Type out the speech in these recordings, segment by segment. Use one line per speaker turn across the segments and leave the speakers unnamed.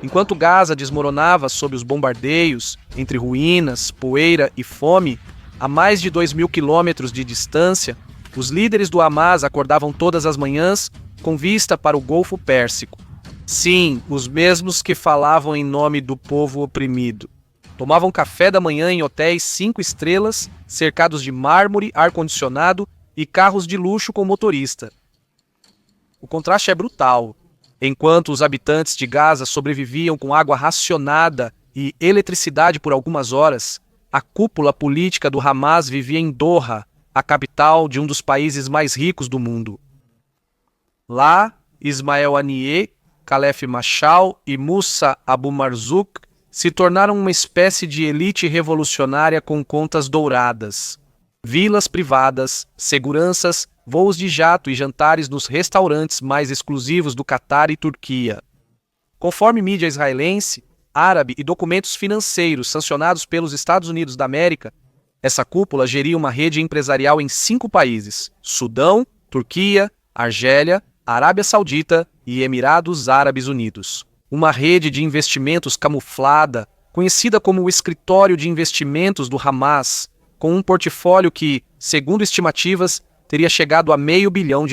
Enquanto Gaza desmoronava sob os bombardeios, entre ruínas, poeira e fome, a mais de 2.000 quilômetros de distância, os líderes do Hamas acordavam todas as manhãs com vista para o Golfo Pérsico. Sim, os mesmos que falavam em nome do povo oprimido. Tomavam café da manhã em hotéis 5 estrelas, cercados de mármore, ar-condicionado e carros de luxo com motorista. O contraste é brutal. Enquanto os habitantes de Gaza sobreviviam com água racionada e eletricidade por algumas horas, a cúpula política do Hamas vivia em Doha, a capital de um dos países mais ricos do mundo. Lá, Ismael Haniyeh, Khalef Mashal e Moussa Abu Marzouk se tornaram uma espécie de elite revolucionária com contas douradas. Vilas privadas, seguranças, voos de jato e jantares nos restaurantes mais exclusivos do Catar e Turquia. Conforme mídia israelense, árabe e documentos financeiros sancionados pelos Estados Unidos da América, essa cúpula geria uma rede empresarial em 5 países: Sudão, Turquia, Argélia, Arábia Saudita e Emirados Árabes Unidos. Uma rede de investimentos camuflada, conhecida como o Escritório de Investimentos do Hamas, com um portfólio que, segundo estimativas, teria chegado a $500 milhão.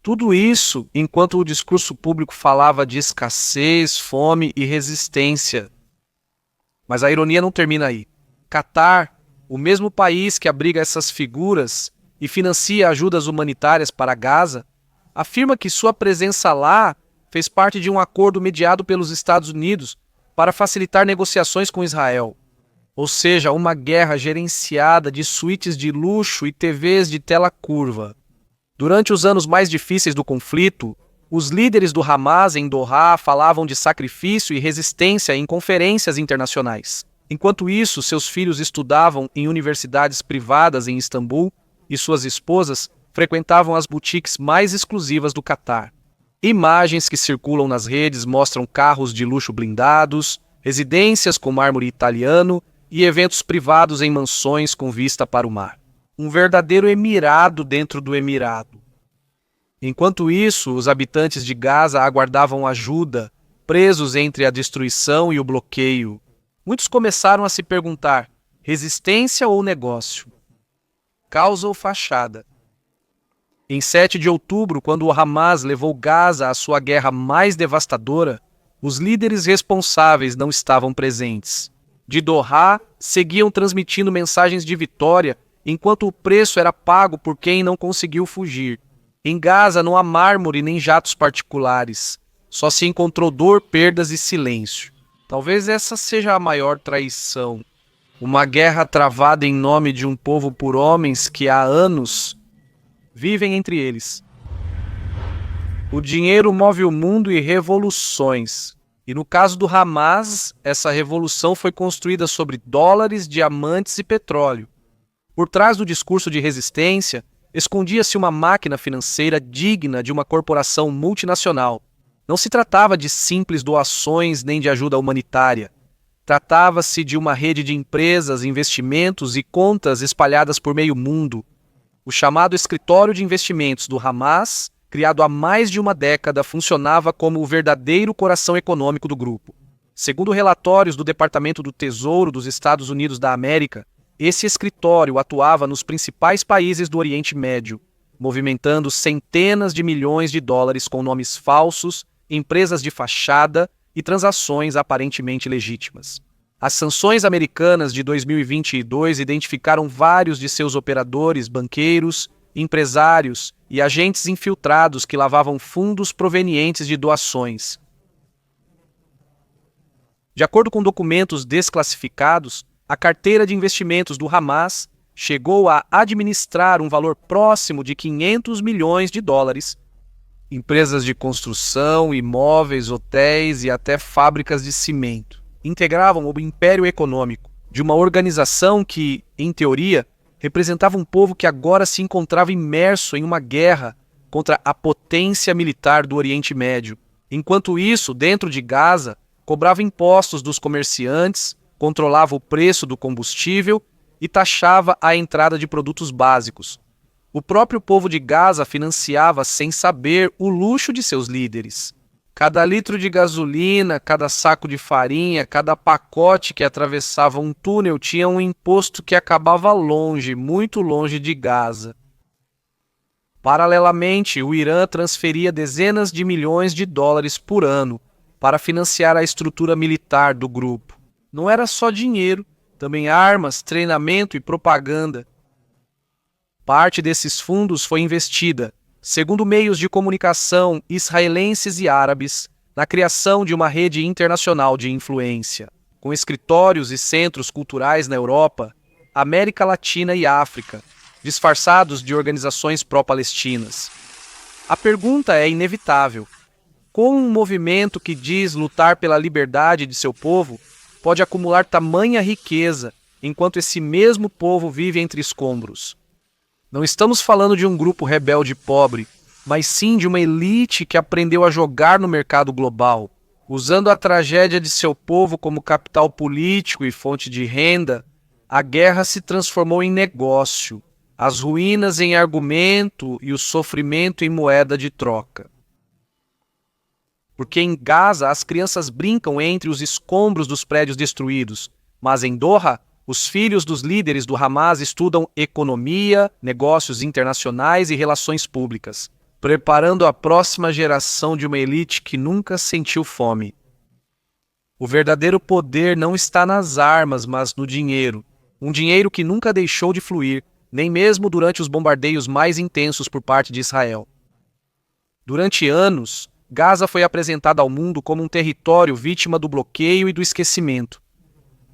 Tudo isso enquanto o discurso público falava de escassez, fome e resistência. Mas a ironia não termina aí. Catar, o mesmo país que abriga essas figuras e financia ajudas humanitárias para Gaza, afirma que sua presença lá fez parte de um acordo mediado pelos Estados Unidos para facilitar negociações com Israel. Ou seja, uma guerra gerenciada de suítes de luxo e TVs de tela curva. Durante os anos mais difíceis do conflito, os líderes do Hamas em Doha falavam de sacrifício e resistência em conferências internacionais. Enquanto isso, seus filhos estudavam em universidades privadas em Istambul e suas esposas frequentavam as boutiques mais exclusivas do Catar. Imagens que circulam nas redes mostram carros de luxo blindados, residências com mármore italiano e eventos privados em mansões com vista para o mar. Um verdadeiro emirado dentro do emirado. Enquanto isso, os habitantes de Gaza aguardavam ajuda, presos entre a destruição e o bloqueio. Muitos começaram a se perguntar: resistência ou negócio? Causa ou fachada? Em 7 de outubro, quando o Hamas levou Gaza à sua guerra mais devastadora, os líderes responsáveis não estavam presentes. De Doha, seguiam transmitindo mensagens de vitória, enquanto o preço era pago por quem não conseguiu fugir. Em Gaza não há mármore nem jatos particulares. Só se encontrou dor, perdas e silêncio. Talvez essa seja a maior traição. Uma guerra travada em nome de um povo por homens que há anos vivem entre eles. O dinheiro move o mundo e revoluções. E no caso do Hamas, essa revolução foi construída sobre dólares, diamantes e petróleo. Por trás do discurso de resistência, escondia-se uma máquina financeira digna de uma corporação multinacional. Não se tratava de simples doações nem de ajuda humanitária. Tratava-se de uma rede de empresas, investimentos e contas espalhadas por meio mundo. O chamado Escritório de Investimentos do Hamas, criado há mais de uma década, funcionava como o verdadeiro coração econômico do grupo. Segundo relatórios do Departamento do Tesouro dos Estados Unidos da América, esse escritório atuava nos principais países do Oriente Médio, movimentando centenas de milhões de dólares com nomes falsos, empresas de fachada e transações aparentemente legítimas. As sanções americanas de 2022 identificaram vários de seus operadores, banqueiros, empresários e agentes infiltrados que lavavam fundos provenientes de doações. De acordo com documentos desclassificados, a carteira de investimentos do Hamas chegou a administrar um valor próximo de $500 milhões. Empresas de construção, imóveis, hotéis e até fábricas de cimento integravam o império econômico de uma organização que, em teoria, representava um povo que agora se encontrava imerso em uma guerra contra a potência militar do Oriente Médio. Enquanto isso, dentro de Gaza, cobrava impostos dos comerciantes, controlava o preço do combustível e taxava a entrada de produtos básicos. O próprio povo de Gaza financiava, sem saber, o luxo de seus líderes. Cada litro de gasolina, cada saco de farinha, cada pacote que atravessava um túnel tinha um imposto que acabava longe, muito longe de Gaza. Paralelamente, o Irã transferia dezenas de milhões de dólares por ano para financiar a estrutura militar do grupo. Não era só dinheiro, também armas, treinamento e propaganda. Parte desses fundos foi investida, segundo meios de comunicação israelenses e árabes, na criação de uma rede internacional de influência, com escritórios e centros culturais na Europa, América Latina e África, disfarçados de organizações pró-palestinas. A pergunta é inevitável: como um movimento que diz lutar pela liberdade de seu povo pode acumular tamanha riqueza enquanto esse mesmo povo vive entre escombros? Não estamos falando de um grupo rebelde pobre, mas sim de uma elite que aprendeu a jogar no mercado global, usando a tragédia de seu povo como capital político e fonte de renda. A guerra se transformou em negócio, as ruínas em argumento e o sofrimento em moeda de troca. Porque em Gaza as crianças brincam entre os escombros dos prédios destruídos, mas em Doha os filhos dos líderes do Hamas estudam economia, negócios internacionais e relações públicas, preparando a próxima geração de uma elite que nunca sentiu fome. O verdadeiro poder não está nas armas, mas no dinheiro. Um dinheiro que nunca deixou de fluir, nem mesmo durante os bombardeios mais intensos por parte de Israel. Durante anos, Gaza foi apresentada ao mundo como um território vítima do bloqueio e do esquecimento.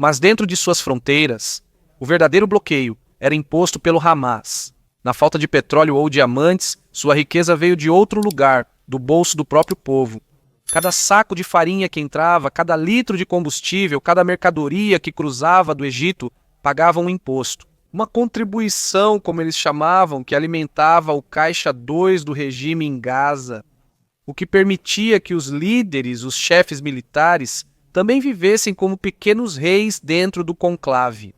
Mas dentro de suas fronteiras, o verdadeiro bloqueio era imposto pelo Hamas. Na falta de petróleo ou diamantes, sua riqueza veio de outro lugar, do bolso do próprio povo. Cada saco de farinha que entrava, cada litro de combustível, cada mercadoria que cruzava do Egito pagava um imposto. Uma contribuição, como eles chamavam, que alimentava o caixa 2 do regime em Gaza, o que permitia que os líderes, os chefes militares, também vivessem como pequenos reis dentro do conclave.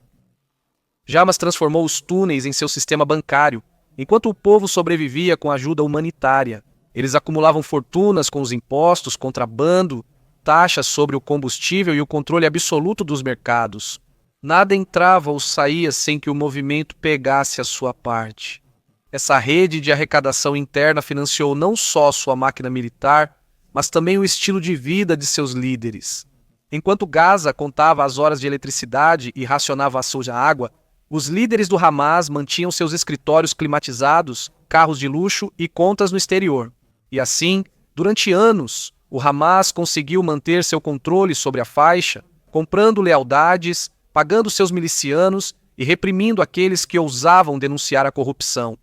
Hamas transformou os túneis em seu sistema bancário, enquanto o povo sobrevivia com ajuda humanitária. Eles acumulavam fortunas com os impostos, contrabando, taxas sobre o combustível e o controle absoluto dos mercados. Nada entrava ou saía sem que o movimento pegasse a sua parte. Essa rede de arrecadação interna financiou não só sua máquina militar, mas também o estilo de vida de seus líderes. Enquanto Gaza contava as horas de eletricidade e racionava a suja água, os líderes do Hamas mantinham seus escritórios climatizados, carros de luxo e contas no exterior. E assim, durante anos, o Hamas conseguiu manter seu controle sobre a faixa, comprando lealdades, pagando seus milicianos e reprimindo aqueles que ousavam denunciar a corrupção.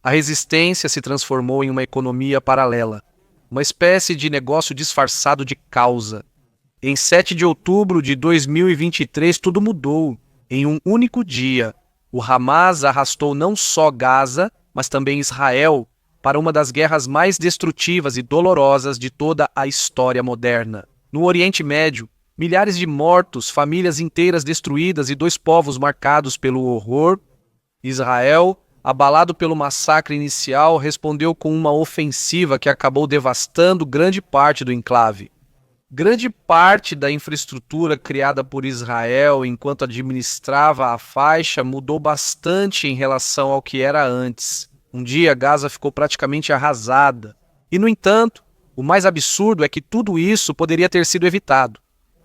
A resistência se transformou em uma economia paralela, uma espécie de negócio disfarçado de causa. Em 7 de outubro de 2023, tudo mudou. Em um único dia, o Hamas arrastou não só Gaza, mas também Israel, para uma das guerras mais destrutivas e dolorosas de toda a história moderna. No Oriente Médio, milhares de mortos, famílias inteiras destruídas e 2 povos marcados pelo horror. Israel, abalado pelo massacre inicial, respondeu com uma ofensiva que acabou devastando grande parte do enclave. Grande parte da infraestrutura criada por Israel enquanto administrava a faixa mudou bastante em relação ao que era antes. Um dia, Gaza ficou praticamente arrasada. E, no entanto, o mais absurdo é que tudo isso poderia ter sido evitado,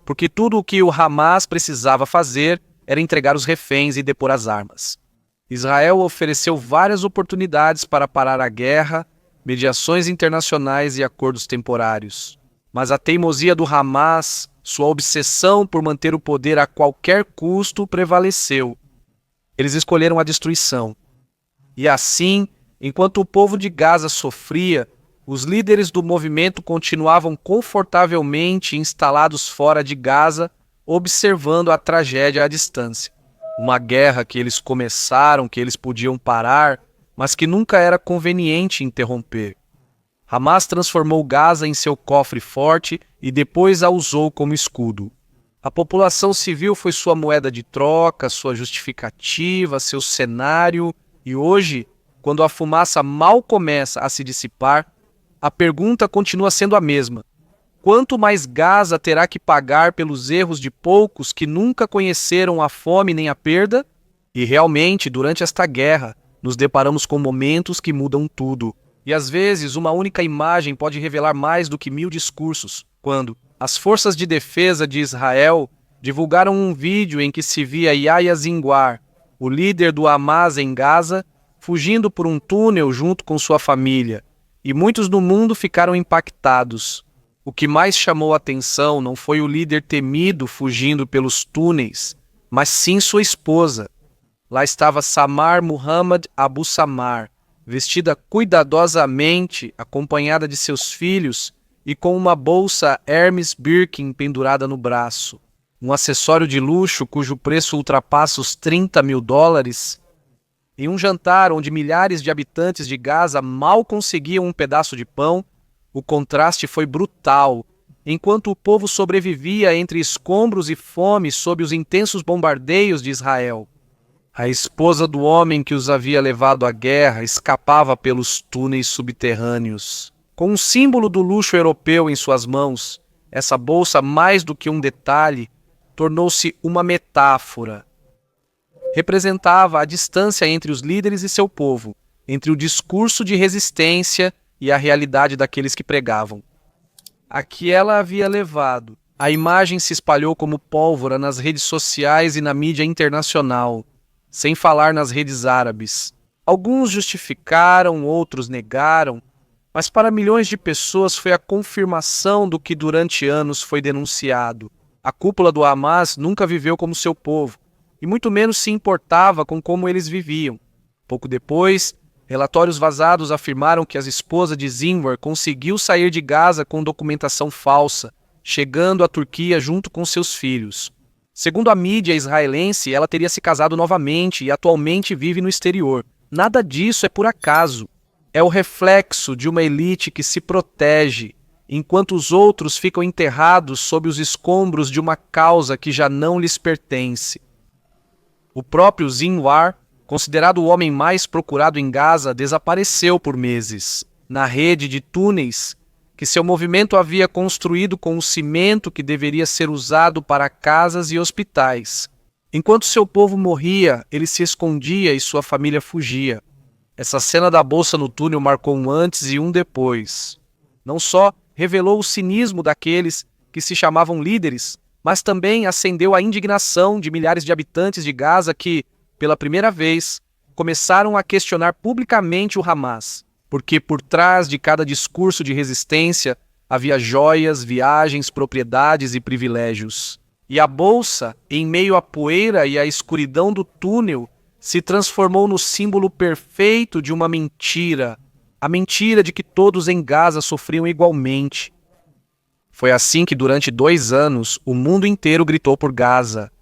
porque tudo o que o Hamas precisava fazer era entregar os reféns e depor as armas. Israel ofereceu várias oportunidades para parar a guerra, mediações internacionais e acordos temporários. Mas a teimosia do Hamas, sua obsessão por manter o poder a qualquer custo, prevaleceu. Eles escolheram a destruição. E assim, enquanto o povo de Gaza sofria, os líderes do movimento continuavam confortavelmente instalados fora de Gaza, observando a tragédia à distância. Uma guerra que eles começaram, que eles podiam parar, mas que nunca era conveniente interromper. Hamas transformou Gaza em seu cofre forte e depois a usou como escudo. A população civil foi sua moeda de troca, sua justificativa, seu cenário, e hoje, quando a fumaça mal começa a se dissipar, a pergunta continua sendo a mesma: Quanto mais Gaza terá que pagar pelos erros de poucos que nunca conheceram a fome nem a perda? E realmente, durante esta guerra, nos deparamos com momentos que mudam tudo. E às vezes, uma única imagem pode revelar mais do que 1000 discursos, quando as forças de defesa de Israel divulgaram um vídeo em que se via Yahya Sinwar, o líder do Hamas em Gaza, fugindo por um túnel junto com sua família, e muitos no mundo ficaram impactados. O que mais chamou a atenção não foi o líder temido fugindo pelos túneis, mas sim sua esposa. Lá estava Samar Muhammad Abu Samar, vestida cuidadosamente, acompanhada de seus filhos e com uma bolsa Hermes Birkin pendurada no braço. Um acessório de luxo cujo preço ultrapassa os $30.000. Em um jantar onde milhares de habitantes de Gaza mal conseguiam um pedaço de pão, o contraste foi brutal. Enquanto o povo sobrevivia entre escombros e fome sob os intensos bombardeios de Israel, a esposa do homem que os havia levado à guerra escapava pelos túneis subterrâneos. Com um símbolo do luxo europeu em suas mãos, essa bolsa, mais do que um detalhe, tornou-se uma metáfora. Representava a distância entre os líderes e seu povo, entre o discurso de resistência e a realidade daqueles que pregavam. A que ela havia levado, a imagem se espalhou como pólvora nas redes sociais e na mídia internacional, sem falar nas redes árabes. Alguns justificaram, outros negaram, mas para milhões de pessoas foi a confirmação do que durante anos foi denunciado. A cúpula do Hamas nunca viveu como seu povo, e muito menos se importava com como eles viviam. Pouco depois, relatórios vazados afirmaram que a esposa de Sinwar conseguiu sair de Gaza com documentação falsa, chegando à Turquia junto com seus filhos. Segundo a mídia israelense, ela teria se casado novamente e atualmente vive no exterior. Nada disso é por acaso. É o reflexo de uma elite que se protege, enquanto os outros ficam enterrados sob os escombros de uma causa que já não lhes pertence. O próprio Sinwar, considerado o homem mais procurado em Gaza, desapareceu por meses, na rede de túneis que seu movimento havia construído com o cimento que deveria ser usado para casas e hospitais. Enquanto seu povo morria, ele se escondia e sua família fugia. Essa cena da bolsa no túnel marcou um antes e um depois. Não só revelou o cinismo daqueles que se chamavam líderes, mas também acendeu a indignação de milhares de habitantes de Gaza que, pela primeira vez, começaram a questionar publicamente o Hamas, porque por trás de cada discurso de resistência havia joias, viagens, propriedades e privilégios. E a bolsa, em meio à poeira e à escuridão do túnel, se transformou no símbolo perfeito de uma mentira, a mentira de que todos em Gaza sofriam igualmente. Foi assim que durante 2 anos o mundo inteiro gritou por Gaza.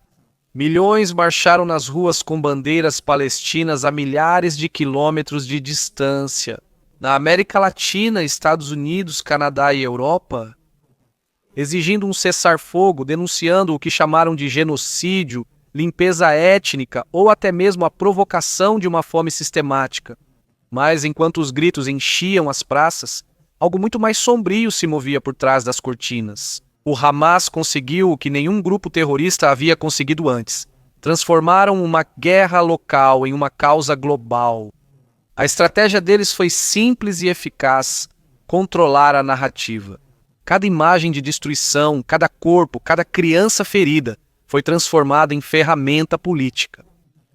Milhões marcharam nas ruas com bandeiras palestinas a milhares de quilômetros de distância. Na América Latina, Estados Unidos, Canadá e Europa, exigindo um cessar-fogo, denunciando o que chamaram de genocídio, limpeza étnica ou até mesmo a provocação de uma fome sistemática. Mas enquanto os gritos enchiam as praças, algo muito mais sombrio se movia por trás das cortinas. O Hamas conseguiu o que nenhum grupo terrorista havia conseguido antes. Transformaram uma guerra local em uma causa global. A estratégia deles foi simples e eficaz: controlar a narrativa. Cada imagem de destruição, cada corpo, cada criança ferida foi transformada em ferramenta política.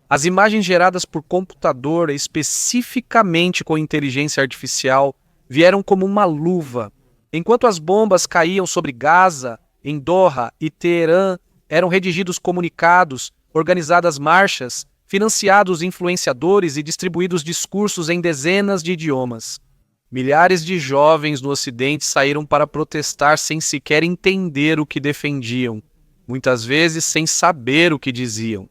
As imagens geradas por computador, especificamente com inteligência artificial, vieram como uma luva. Enquanto as bombas caíam sobre Gaza, em Doha e Teherã, eram redigidos comunicados, organizadas marchas, financiados influenciadores e distribuídos discursos em dezenas de idiomas. Milhares de jovens no Ocidente saíram para protestar sem sequer entender o que defendiam, muitas vezes sem saber o que diziam.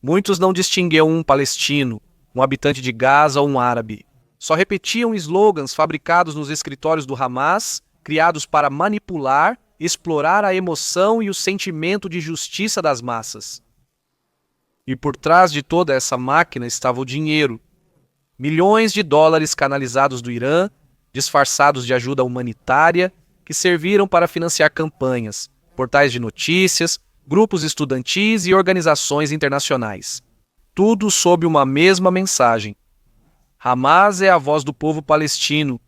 Muitos não distinguiam um palestino, um habitante de Gaza ou um árabe. Só repetiam slogans fabricados nos escritórios do Hamas, criados para manipular, explorar a emoção e o sentimento de justiça das massas. E por trás de toda essa máquina estava o dinheiro. Milhões de dólares canalizados do Irã, disfarçados de ajuda humanitária, que serviram para financiar campanhas, portais de notícias, grupos estudantis e organizações internacionais. Tudo sob uma mesma mensagem. Hamas é a voz do povo palestino,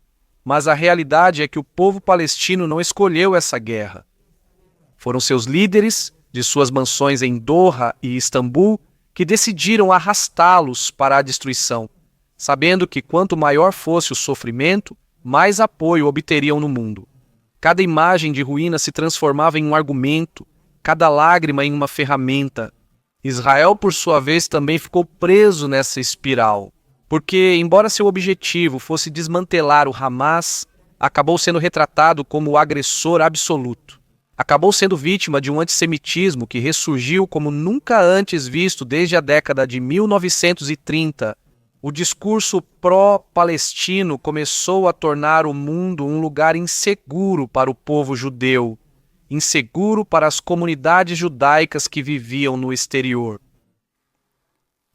mas a realidade é que o povo palestino não escolheu essa guerra. Foram seus líderes, de suas mansões em Doha e Istambul, que decidiram arrastá-los para a destruição, sabendo que quanto maior fosse o sofrimento, mais apoio obteriam no mundo. Cada imagem de ruína se transformava em um argumento, cada lágrima em uma ferramenta. Israel, por sua vez, também ficou preso nessa espiral, porque, embora seu objetivo fosse desmantelar o Hamas, acabou sendo retratado como o agressor absoluto. Acabou sendo vítima de um antissemitismo que ressurgiu como nunca antes visto desde a década de 1930. O discurso pró-palestino começou a tornar o mundo um lugar inseguro para o povo judeu, inseguro para as comunidades judaicas que viviam no exterior.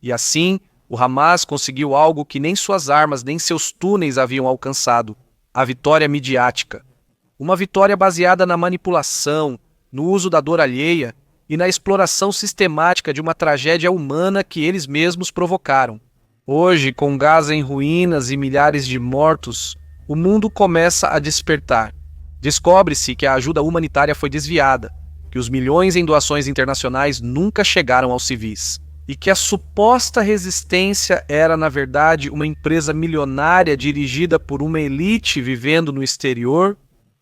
E assim, o Hamas conseguiu algo que nem suas armas nem seus túneis haviam alcançado: a vitória midiática. Uma vitória baseada na manipulação, no uso da dor alheia e na exploração sistemática de uma tragédia humana que eles mesmos provocaram. Hoje, com Gaza em ruínas e milhares de mortos, o mundo começa a despertar. Descobre-se que a ajuda humanitária foi desviada, que os milhões em doações internacionais nunca chegaram aos civis, e que a suposta resistência era, na verdade, uma empresa milionária dirigida por uma elite vivendo no exterior.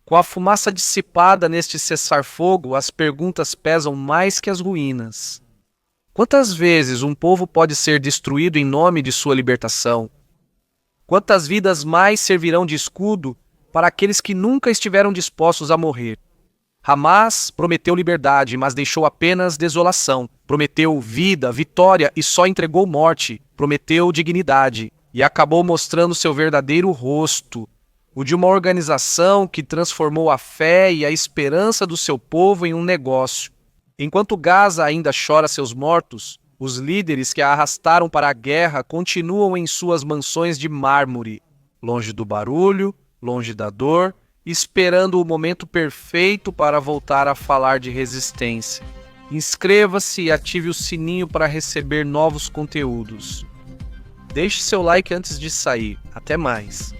Com a fumaça dissipada neste cessar-fogo, as perguntas pesam mais que as ruínas. Quantas vezes um povo pode ser destruído em nome de sua libertação? Quantas vidas mais servirão de escudo para aqueles que nunca estiveram dispostos a morrer? Hamas prometeu liberdade, mas deixou apenas desolação. Prometeu vida, vitória e só entregou morte. Prometeu dignidade e acabou mostrando seu verdadeiro rosto, o de uma organização que transformou a fé e a esperança do seu povo em um negócio. Enquanto Gaza ainda chora seus mortos, os líderes que a arrastaram para a guerra continuam em suas mansões de mármore, longe do barulho, longe da dor, esperando o momento perfeito para voltar a falar de resistência. Inscreva-se e ative o sininho para receber novos conteúdos. Deixe seu like antes de sair. Até mais!